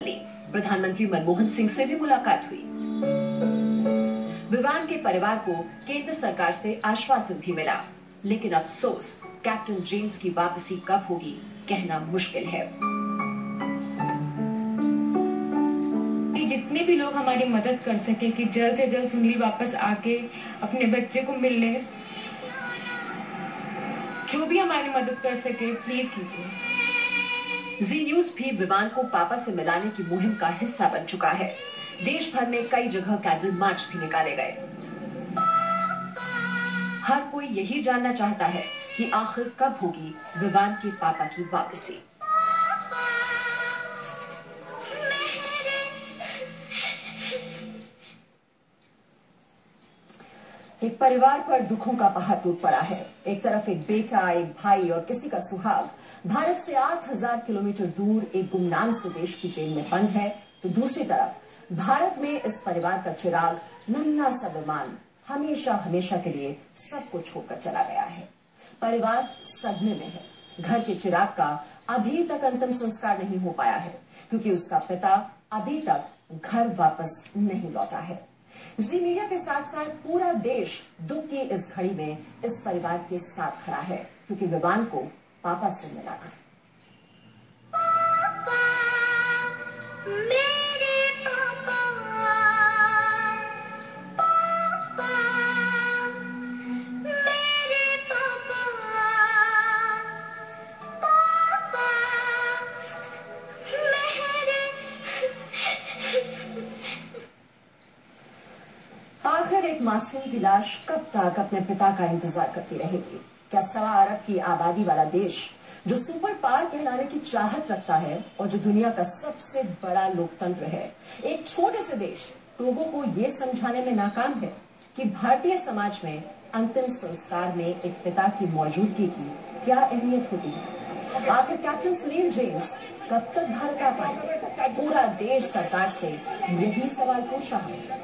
प्रधानमंत्री मनमोहन सिंह से भी मुलाकात हुई। विवान के परिवार को केंद्र सरकार से आश्वासन भी मिला, लेकिन अफसोस कैप्टन जेम्स की वापसी कब होगी कहना मुश्किल है। जितने भी लोग हमारी मदद कर सके कि जल्द से जल्द सुनील वापस आके अपने बच्चे को मिल ले, जो भी हमारी मदद कर सके प्लीज कीजिए। जी न्यूज भी विवान को पापा से मिलाने की मुहिम का हिस्सा बन चुका है। देश भर में कई जगह कैंडल मार्च भी निकाले गए। हर कोई यही जानना चाहता है कि आखिर कब होगी विवान के पापा की वापसी। एक परिवार पर दुखों का पहाड़ टूट पड़ा है। एक तरफ एक बेटा, एक भाई और किसी का सुहाग भारत से 8000 किलोमीटर दूर एक गुमनाम से देश की जेल में बंद है, तो दूसरी तरफ भारत में इस परिवार का चिराग, नन्हा सा विमान हमेशा हमेशा के लिए सब कुछ छोड़कर चला गया है। परिवार सदमे में है। घर के चिराग का अभी तक अंतिम संस्कार नहीं हो पाया है, क्योंकि उसका पिता अभी तक घर वापस नहीं लौटा है। जी मीडिया के साथ साथ पूरा देश दुख की इस घड़ी में इस परिवार के साथ खड़ा है, क्योंकि विवान को पापा से मिलाना है। आखिर एक मासूम की लाश कब तक अपने पिता का इंतजार करती रहेगी? क्या 1.25 अरब की आबादी वाला देश, जो सुपर पावर कहलाने की चाहत रखता है और जो दुनिया का सबसे बड़ा लोकतंत्र है, एक छोटे से देश लोगों को यह समझाने में नाकाम है कि भारतीय समाज में अंतिम संस्कार में एक पिता की मौजूदगी की क्या अहमियत होती है? आखिर कैप्टन सुनील जेम्स कब तक भारत आ पाएंगे? पूरा देश सरकार से यही सवाल पूछ रहा है।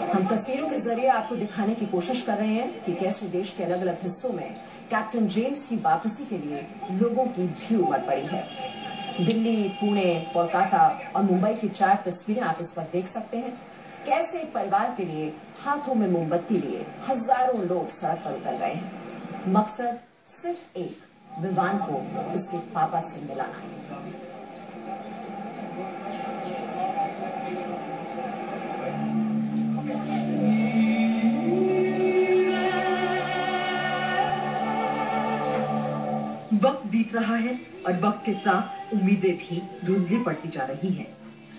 हम तस्वीरों के जरिए आपको दिखाने की कोशिश कर रहे हैं कि कैसे देश के अलग अलग हिस्सों में कैप्टन जेम्स की वापसी के लिए लोगों की भीड़ उमड़ पड़ी है। दिल्ली, पुणे, कोलकाता और मुंबई की 4 तस्वीरें आप इस पर देख सकते हैं। कैसे एक परिवार के लिए हाथों में मोमबत्ती लिए हजारों लोग सड़क पर उतर गए हैं। मकसद सिर्फ एक, विवान को उसके पापा से मिलाना है। वक्त बीत रहा है और वक्त के साथ उम्मीदें भी धुंधली पड़ती जा रही हैं।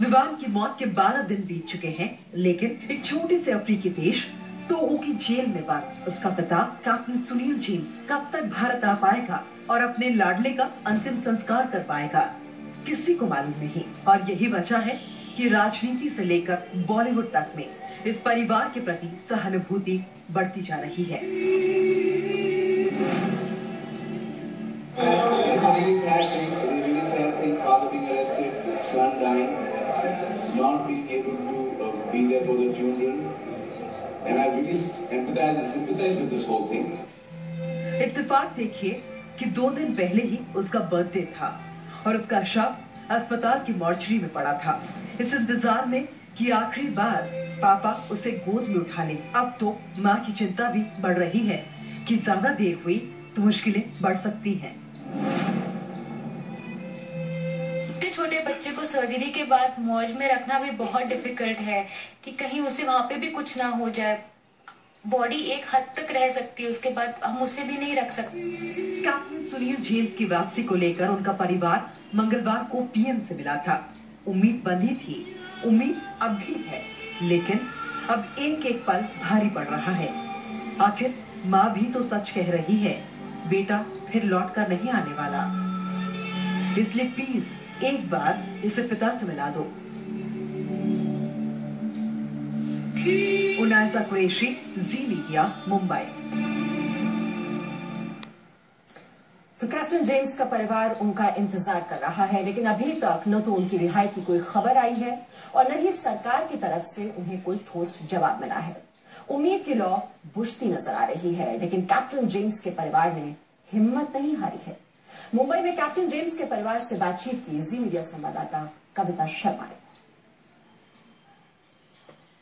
विवान की मौत के 12 दिन बीत चुके हैं, लेकिन एक छोटे से अफ्रीकी देश टोगो की जेल में बंद उसका पिता कैप्टन सुनील जेम्स कब तक भारत आ पाएगा और अपने लाडले का अंतिम संस्कार कर पाएगा, किसी को मालूम नहीं। और यही वजह है कि राजनीति से लेकर बॉलीवुड तक में इस परिवार के प्रति सहानुभूति बढ़ती जा रही है। Really sad thing, father being arrested, son dying, not being able to be there for the funeral, and I really empathize and sympathize with this whole thing. इत्तेफाक देखिए कि 2 दिन पहले ही उसका बर्थडे था और उसका शव अस्पताल की मॉर्चरी में पड़ा था, इस इंतजार में कि आखिरी बार पापा उसे गोद में उठा ले। अब तो माँ की चिंता भी बढ़ रही है कि ज्यादा देर हुई तो मुश्किलें बढ़ सकती हैं। छोटे बच्चे को सर्जरी के बाद मौज में रखना भी बहुत डिफिकल्ट है कि कहीं उसे वहां पे भी कुछ ना हो जाए। बॉडी एक हद तक रह सकती है, उसके बाद हम उसे भी नहीं रख सकते। कैप्टन सुनील जेम्स की वापसी को लेकर उनका परिवार मंगलवार को पीएम से मिला था। उम्मीद बंधी थी, उम्मीद अब भी है, लेकिन अब एक एक पल भारी पड़ रहा है। आखिर माँ भी तो सच कह रही है, बेटा फिर लौट कर नहीं आने वाला, इसलिए प्लीज एक बार इसे पिता से मिला दो। उनाइसा कुरैशी, जी मीडिया, मुंबई। तो कैप्टन जेम्स का परिवार उनका इंतजार कर रहा है, लेकिन अभी तक न तो उनकी रिहाई की कोई खबर आई है और न ही सरकार की तरफ से उन्हें कोई ठोस जवाब मिला है। उम्मीद की लौ बुझती नजर आ रही है, लेकिन कैप्टन जेम्स के परिवार ने हिम्मत नहीं हारी है। मुंबई में कैप्टन जेम्स के परिवार से बातचीत की जी मीडिया संवाददाता कविता शर्मा ने।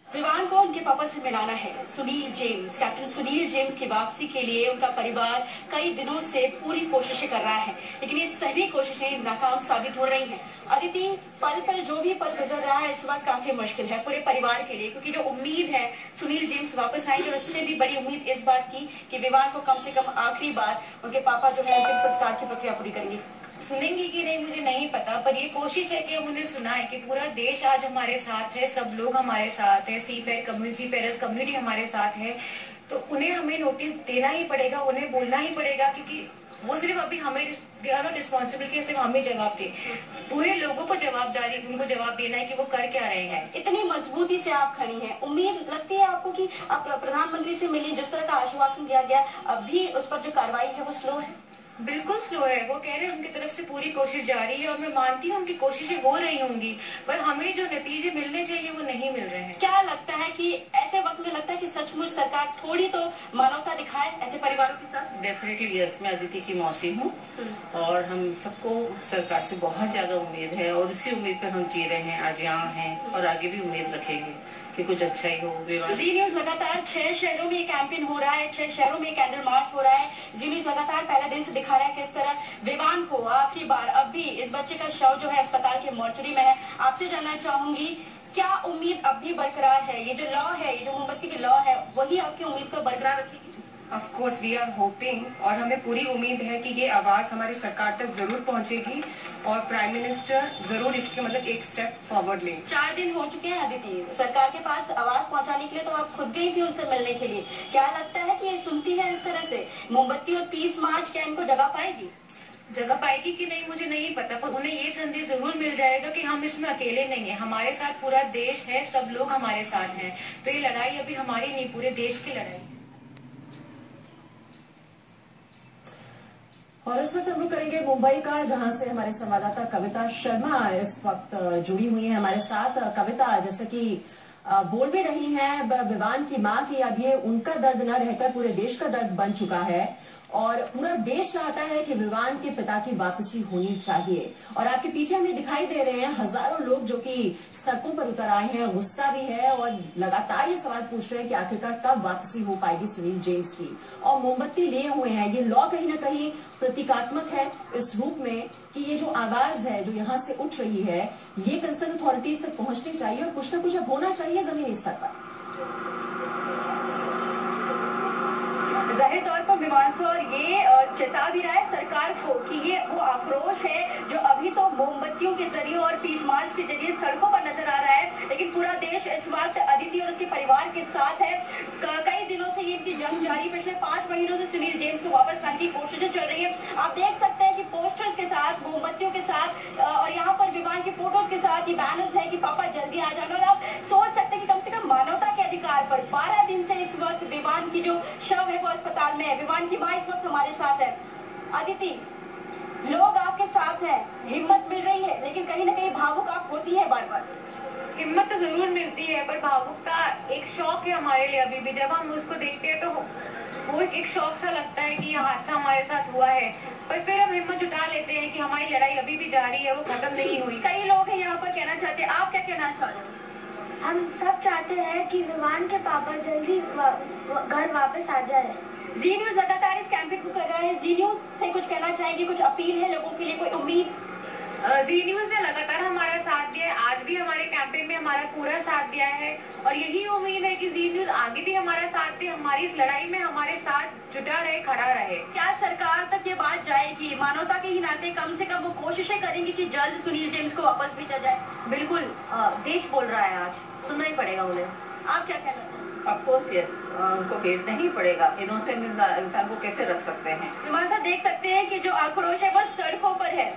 विवान को उनके पापा से मिलाना है। Sunil James, captain Sunil James की वापसी के लिए उनका परिवार कई दिनों से पूरी कोशिशें कर रहा है, लेकिन ये सभी कोशिशें नाकाम साबित हो रही हैं। अदिति, पल पल जो भी पल गुजर रहा है इस वक्त काफी मुश्किल है पूरे परिवार के लिए, क्योंकि जो उम्मीद है सुनील जेम्स वापस आएंगे, और इससे भी बड़ी उम्मीद इस बात की कि विवान को कम से कम आखिरी बार उनके पापा जो है अंतिम संस्कार की प्रक्रिया पूरी करेंगे। सुनेंगे कि नहीं मुझे नहीं पता, पर ये कोशिश है कि हम उन्हें सुनाएं कि पूरा देश आज हमारे साथ है, सब लोग हमारे साथ है, सीफेयर कम्युनिटी हमारे साथ है। तो उन्हें हमें नोटिस देना ही पड़ेगा, उन्हें बोलना ही पड़ेगा, क्योंकि वो सिर्फ अभी हमें दे आर नॉट रिस्पॉन्सिबल कि सिर्फ हमें जवाब दे, पूरे लोगों को जवाबदारी, उनको जवाब देना है कि वो कर क्या रहे हैं। इतनी मजबूती से आप खड़ी हैं, उम्मीद लगती है आपको कि आप प्रधानमंत्री से मिली, जिस तरह का आश्वासन दिया गया, अभी उस पर जो कार्रवाई है वो स्लो है? बिल्कुल स्लो है। वो कह रहे हैं उनकी तरफ से पूरी कोशिश जारी है, और मैं मानती हूँ उनकी कोशिशें हो रही होंगी, पर हमें जो नतीजे मिलने चाहिए वो नहीं मिल रहे हैं। क्या लगता है कि ऐसे वक्त में लगता है कि सचमुच सरकार थोड़ी तो मानवता दिखाए ऐसे परिवारों के साथ? डेफिनेटली यस, मैं अदिति की मौसी हूँ, और हम सबको सरकार से बहुत ज्यादा उम्मीद है, और इसी उम्मीद पे हम जी रहे हैं, आज यहाँ हैं और आगे भी उम्मीद रखेंगे कि कुछ अच्छा ही हो। जी न्यूज लगातार 6 शहरों में कैंपेन हो रहा है, 6 शहरों में कैंडल मार्च हो रहा है। जी न्यूज लगातार पहले दिन से दिखा रहा है किस तरह विवान को आखिरी बार, अब भी इस बच्चे का शव जो है अस्पताल के मॉर्चरी में है। आपसे जानना चाहूंगी, क्या उम्मीद अब भी बरकरार है? ये जो लॉ है, ये जो मोमबत्ती की लॉ है, वही आपकी उम्मीद को बरकरार रखेगी? Of course we are hoping, और हमें पूरी उम्मीद है कि ये आवाज हमारी सरकार तक जरूर पहुंचेगी, और प्राइम मिनिस्टर जरूर इसके एक स्टेप फॉरवर्ड लें। 4 दिन हो चुके हैं अदिति, सरकार के पास आवाज पहुंचाने के लिए तो आप खुद गई थी उनसे मिलने के लिए। क्या लगता है कि ये सुनती है इस तरह से? मोमबत्ती और पीस मार्च क्या इनको जगह पाएगी? जगह पाएगी कि नहीं मुझे नहीं पता, पर उन्हें ये संदेश जरूर मिल जाएगा कि हम इसमें अकेले नहीं है, हमारे साथ पूरा देश है, सब लोग हमारे साथ हैं। तो ये लड़ाई अभी हमारी नहीं, पूरे देश की लड़ाई। और इस वक्त हम रुक करेंगे मुंबई का, जहां से हमारे संवाददाता कविता शर्मा इस वक्त जुड़ी हुई है हमारे साथ। कविता, जैसे कि बोल भी रही हैं विवान की मां की अब ये उनका दर्द न रहकर पूरे देश का दर्द बन चुका है, और पूरा देश चाहता है कि विवान के पिता की वापसी होनी चाहिए। और आपके पीछे हमें दिखाई दे रहे हैं हजारों लोग जो कि सड़कों पर उतर आए हैं, गुस्सा भी है, और लगातार ये सवाल पूछ रहे हैं कि आखिरकार कब वापसी हो पाएगी सुनील जेम्स की, और मोमबत्ती लिए हुए हैं। ये लॉ कहीं ना कहीं प्रतीकात्मक है इस रूप में कि ये जो आवाज है जो यहाँ से उठ रही है, ये कंसर्न अथॉरिटीज तक पहुंचनी चाहिए, और कुछ ना कुछ अब होना चाहिए जमीनी स्तर पर। जाहिर तौर पर विवांशु, और ये चेता भी रहा है सरकार को कि ये वो आक्रोश है जो अभी तो मोमबत्तियों के जरिए और पीस मार्च के जरिए सड़कों पर नजर आ रहा है, लेकिन पूरा देश इस वक्त अदिति और उसके परिवार के साथ है। कई दिनों से ये इनकी जंग जारी, पिछले 5 महीनों से सुनील जेम्स को वापस लाने की कोशिशें चल रही है। आप देख सकते हैं कि पोस्टर्स के साथ, मोमबत्तियों के साथ, और यहाँ पर विवान की फोटोज के साथ ये बैनर्स है कि पापा जल्दी आ जाना। और आप सोच सकते हैं कि कम से कम मानवता के अधिकार पर 12 दिन से इस वक्त विवान की जो शव है वो अस्पताल में है, विवान की मां इस वक्त हमारे साथ है। अदिति, लोग आपके साथ हैं, हिम्मत मिल रही है, लेकिन कहीं ना कहीं भावुक आप होती है बार बार। हिम्मत तो जरूर मिलती है, पर भावुकता एक शौक है हमारे लिए अभी भी। जब हम उसको देखते हैं तो वो एक शौक सा लगता है कि यह हादसा हमारे साथ हुआ है, पर फिर हम हिम्मत जुटा लेते हैं कि हमारी लड़ाई अभी भी जारी है, वो खत्म नहीं हुई। कई लोग हैं यहाँ पर कहना चाहते हैं, आप क्या कहना चाहते हैं? हम सब चाहते हैं कि विवान के पापा जल्दी घर वापस आ जाए। जी न्यूज लगातार इस कैंपेन को कर रहा है, जी न्यूज से कुछ कहना चाहेंगे, कुछ अपील है लोगों के लिए, कोई उम्मीद? जी न्यूज ने लगातार हमारा साथ दिया है, आज भी हमारे कैंपेन में हमारा पूरा साथ दिया है, और यही उम्मीद है कि जी न्यूज आगे भी हमारा साथ दे, हमारी इस लड़ाई में हमारे साथ जुटा रहे, खड़ा रहे। क्या सरकार तक ये बात जाएगी? मानवता के ही नाते कम से कम वो कोशिशें करेंगे कि जल्द सुनील जेम्स को वापस भेजा जाए? बिल्कुल, देश बोल रहा है, आज सुनना ही पड़ेगा उन्हें। आप क्या कहना चाहते हैं? ऑफ कोर्स यस, उनको भेजना ही पड़ेगा, इनोसेंट इंसान को कैसे रख सकते हैं। विमान साहब देख सकते हैं कि जो आक्रोश है वो सड़कों पर है।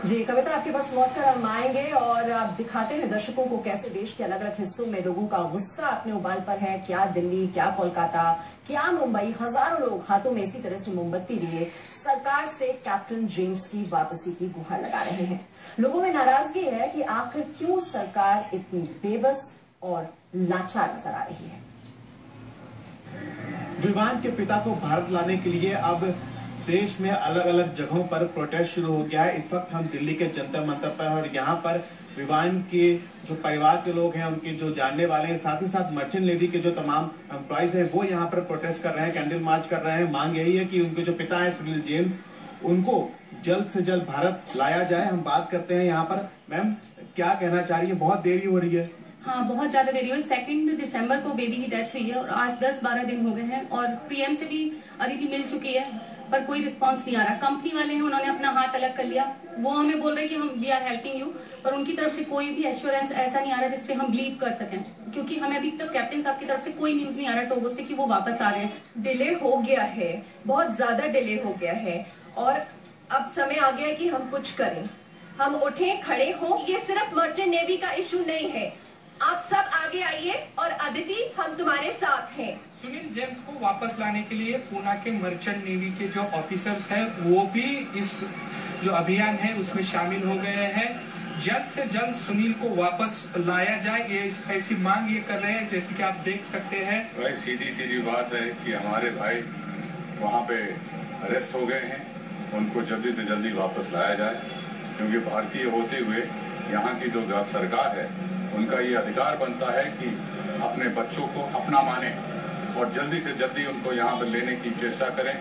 जी कविता, आपके पास लौट कर हम आएंगे और आप दिखाते हैं दर्शकों को कैसे देश के अलग अलग हिस्सों में लोगों का गुस्सा अपने उबाल पर है। क्या दिल्ली, क्या कोलकाता, क्या मुंबई, हजारों लोग हाथों में इसी तरह से मोमबत्ती लिए सरकार से कैप्टन जेम्स की वापसी की गुहार लगा रहे हैं। लोगों में नाराजगी है कि आखिर क्यों सरकार इतनी बेबस और लाचार नजर आ रही है। विवान के पिता को भारत लाने के लिए अब देश में अलग अलग जगहों पर प्रोटेस्ट शुरू हो गया है। इस वक्त हम दिल्ली के जंतर मंतर पर हैं और यहाँ पर विवान के जो परिवार के लोग हैं, उनके जो जानने वाले हैं, साथ ही साथ मर्चेंट नेवी के जो तमाम एम्प्लॉइज हैं, वो यहाँ पर प्रोटेस्ट कर रहे हैं, कैंडल मार्च कर रहे हैं। मांग यही है कि उनके जो पिता हैं सुनील जेम्स, उनको जल्द से जल्द भारत लाया जाए। हम बात करते हैं यहाँ पर। मैम, क्या कहना चाह रही है? बहुत देरी हो रही है। हाँ, बहुत ज्यादा देरी हुई। 2 दिसंबर को बेबी की डेथ हुई है और आज 10-12 दिन हो गए हैं और पीएम से भी अदिति मिल चुकी है, पर कोई रिस्पांस नहीं आ रहा। कंपनी वाले हैं, उन्होंने अपना हाथ अलग कर लिया। वो हमें बोल रहे हैं कि हम वी आर हेल्पिंग यू, पर उनकी तरफ से कोई भी एश्योरेंस ऐसा नहीं आ रहा जिसपे हम बिलीव कर सकें, क्योंकि हमें अभी तक कैप्टन साहब की तरफ से कोई न्यूज नहीं आ रहा टोगो से कि वो वापस आ रहे हैं। डिले हो गया है, बहुत ज्यादा डिले हो गया है और अब समय आ गया है कि हम कुछ करें, हम उठें, खड़े हों। ये सिर्फ मर्चेंट नेवी का इशू नहीं है। आप सब आगे आइए और अदिति, हम तुम्हारे साथ हैं। सुनील जेम्स को वापस लाने के लिए पूना के मर्चेंट नेवी के जो ऑफिसर्स हैं वो भी इस जो अभियान है उसमें शामिल हो गए हैं। जल्द से जल्द सुनील को वापस लाया जाए, ये ऐसी मांग ये कर रहे हैं। जैसे कि आप देख सकते हैं, भाई सीधी बात है कि हमारे भाई वहाँ पे अरेस्ट हो गए हैं, उनको जल्दी से जल्दी वापस लाया जाए, क्योंकि भारतीय होते हुए यहाँ की जो सरकार है उनका ये अधिकार बनता है कि अपने बच्चों को अपना माने और जल्दी से जल्दी उनको यहाँ पर लेने की चेष्टा करें।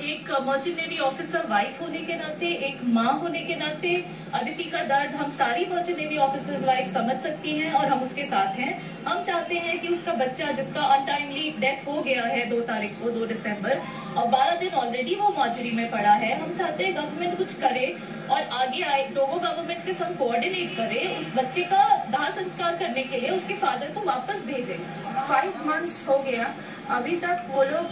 एक मर्चेंट नेवी ऑफिसर वाइफ होने के नाते, एक माँ होने के नाते अदिति का दर्द हम सारी मर्चेंट नेवी ऑफिसर्स वाइफ समझ सकती हैं और हम उसके साथ हैं। हम चाहते हैं कि उसका बच्चा, जिसका अनटाइमली डेथ हो गया है 2 तारीख को, 2 दिसंबर, और 12 दिन ऑलरेडी वो मॉर्चरी में पड़ा है। हम चाहते हैं गवर्नमेंट कुछ करे और आगे आए, टोगो गवर्नमेंट के संग कोऑर्डिनेट करे, उस बच्चे का दाह संस्कार करने के लिए उसके फादर को वापस भेजे। 5 मंथ्स हो गया, अभी तक वो लोग,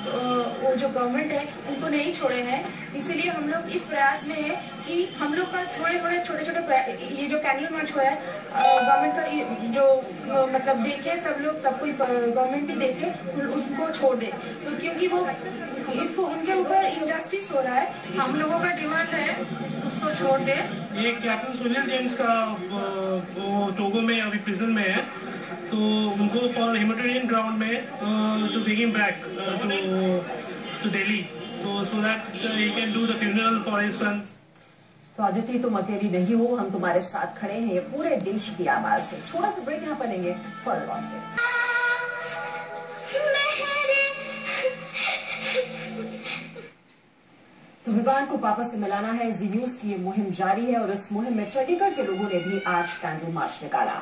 वो जो गवर्नमेंट है उनको नहीं छोड़े हैं। इसीलिए हम लोग इस प्रयास में है कि हम लोग का थोड़े छोटे ये जो कैंडल मार्च हो रहा है, गवर्नमेंट का जो मतलब देखे सब लोग, सब कोई गवर्नमेंट भी देखे, उसको छोड़ दे। तो क्योंकि वो इसको उनके ऊपर इनजस्टिस हो रहा है, हम लोगों का डिमांड है उसको छोड़ दे। ये कैप्टन सुनील जेम्स का वो टोगो में अभी प्रिजन में है, तो उनको फॉर ह्यूमैनिटेरियन ग्राउंड में to bring him back to Delhi, so that he can do the funeral for his sons. तो अदिति, तुम अकेली नहीं हो, हम तुम्हारे साथ खड़े हैं। ये पूरे देश की आवाज है। छोटा सा ब्रेक यहाँ पर लेंगे, फॉर लौट के। तो विवान को पापा से मिलाना है, जी न्यूज की ये मुहिम जारी है और इस मुहिम में चंडीगढ़ के लोगों ने भी आज कैंडल मार्च निकाला।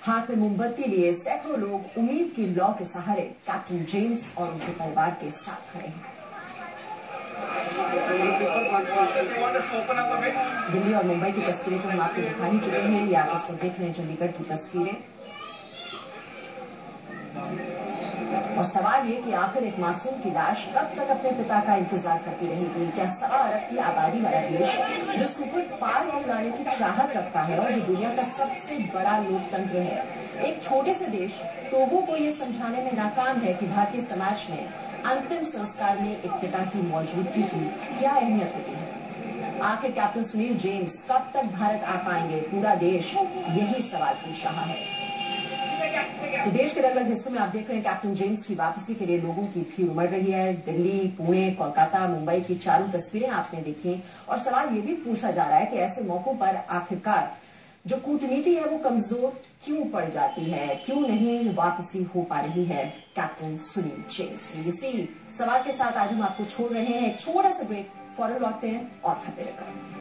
हाथ में मोमबत्ती लिए सैकड़ों लोग उम्मीद की लौ के सहारे कैप्टन जेम्स और उनके परिवार के साथ खड़े हैं। दिल्ली और मुंबई की तस्वीरें तो हम आपको दिखा ही चुके हैं। ये आप इसको देख रहे हैं, चंडीगढ़ की तस्वीरें। और सवाल ये कि आखिर एक मासूम की लाश कब तक अपने पिता का इंतजार करती रहेगी? क्या 1.25 अरब की आबादी वाला देश, जो सुपर पावर कहलाने की चाहत रखता है और जो दुनिया का सबसे बड़ा लोकतंत्र है, एक छोटे से देश टोगो को ये समझाने में नाकाम है कि भारतीय समाज में अंतिम संस्कार में एक पिता की मौजूदगी की क्या अहमियत होती है? आखिर कैप्टन सुनील जेम्स कब तक भारत आ पाएंगे? पूरा देश यही सवाल पूछ रहा है। तो देश के अलग-अलग हिस्सों में आप देख रहे हैं कैप्टन जेम्स की वापसी के लिए लोगों की भीड़ उमड़ रही है। दिल्ली, पुणे, कोलकाता, मुंबई की चारों तस्वीरें आपने देखी और सवाल ये भी पूछा जा रहा है कि ऐसे मौकों पर आखिरकार जो कूटनीति है वो कमजोर क्यों पड़ जाती है? क्यों नहीं वापसी हो पा रही है कैप्टन सुनील जेम्स की? इसी सवाल के साथ आज हम आपको छोड़ रहे हैं एक छोटा सा ब्रेक, फौरन लौटते हैं और खबरें लेकर।